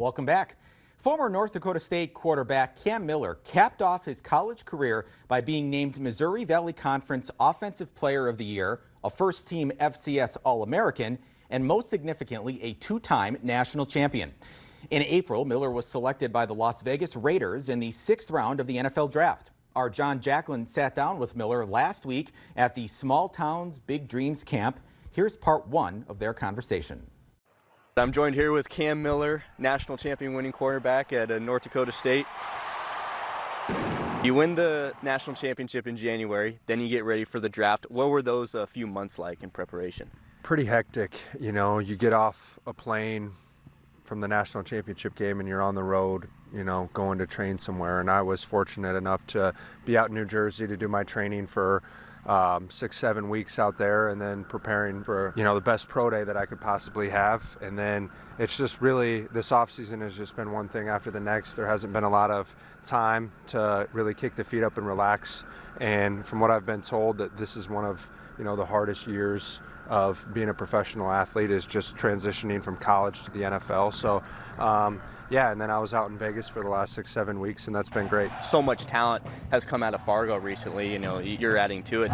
Welcome back. Former North Dakota State quarterback Cam Miller capped off his college career by being named Missouri Valley Conference Offensive Player of the Year, a first-team FCS All-American, and most significantly, a two-time national champion. In April, Miller was selected by the Las Vegas Raiders in the 6th round of the NFL Draft. Our John Jacklin sat down with Miller last week at the Small Towns Big Dreams camp. Here's part 1 of their conversation. I'm joined here with Cam Miller, national champion winning quarterback at North Dakota State. You win the national championship in January, then you get ready for the draft. What were those few months like in preparation? Pretty hectic. You know, you get off a plane from the national championship game and you're on the road, you know, going to train somewhere. And I was fortunate enough to be out in New Jersey to do my training for 6-7 weeks out there, and then preparing for, you know, the best pro day that I could possibly have. And then it's just really, this off season has just been one thing after the next. There hasn't been a lot of time to really kick the feet up and relax. And from what I've been told, that this is one of, you know, the hardest years of being a professional athlete, is just transitioning from college to the NFL. So yeah, and then I was out in Vegas for the last 6-7 weeks, and that's been great. So much talent has come out of Fargo recently, you know, you're adding to it.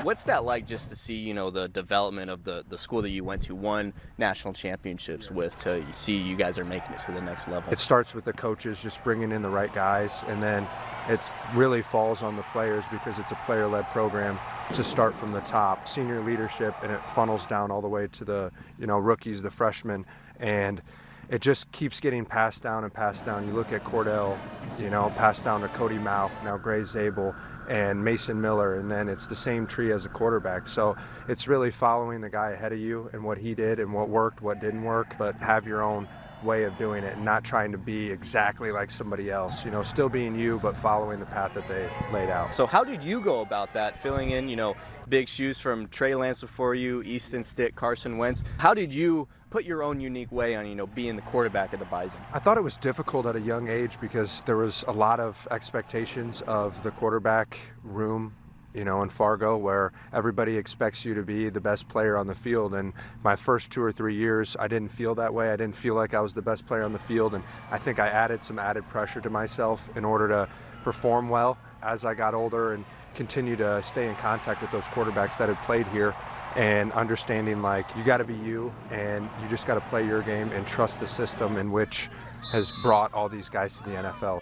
What's that like, just to see, you know, the development of the school that you went to, won national championships with, to see you guys are making it to the next level? It starts with the coaches just bringing in the right guys, and then it really falls on the players, because it's a player-led program, to start from the top. Senior leadership, and it funnels down all the way to the, you know, rookies, the freshmen, and it just keeps getting passed down and passed down. You look at Cordell, you know, passed down to Cody Mauch, now Gray Zabel, and Mason Miller, and then it's the same tree as a quarterback. So it's really following the guy ahead of you and what he did and what worked, what didn't work, but have your own way of doing it and not trying to be exactly like somebody else, you know, still being you, but following the path that they laid out. So how did you go about that, filling in, you know, big shoes from Trey Lance before you, Easton Stick, Carson Wentz? How did you put your own unique way on, you know, being the quarterback of the Bison? I thought it was difficult at a young age, because there was a lot of expectations of the quarterback room, you know, in Fargo, where everybody expects you to be the best player on the field. And my first 2 or 3 years, I didn't feel that way. I didn't feel like I was the best player on the field, and I think I added some added pressure to myself in order to perform well as I got older and continue to stay in contact with those quarterbacks that had played here, and understanding, like, you got to be you, and you just got to play your game and trust the system in which has brought all these guys to the NFL.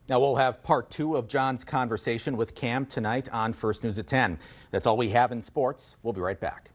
Now we'll have part 2 of John's conversation with Cam tonight on First News at 10. That's all we have in sports. We'll be right back.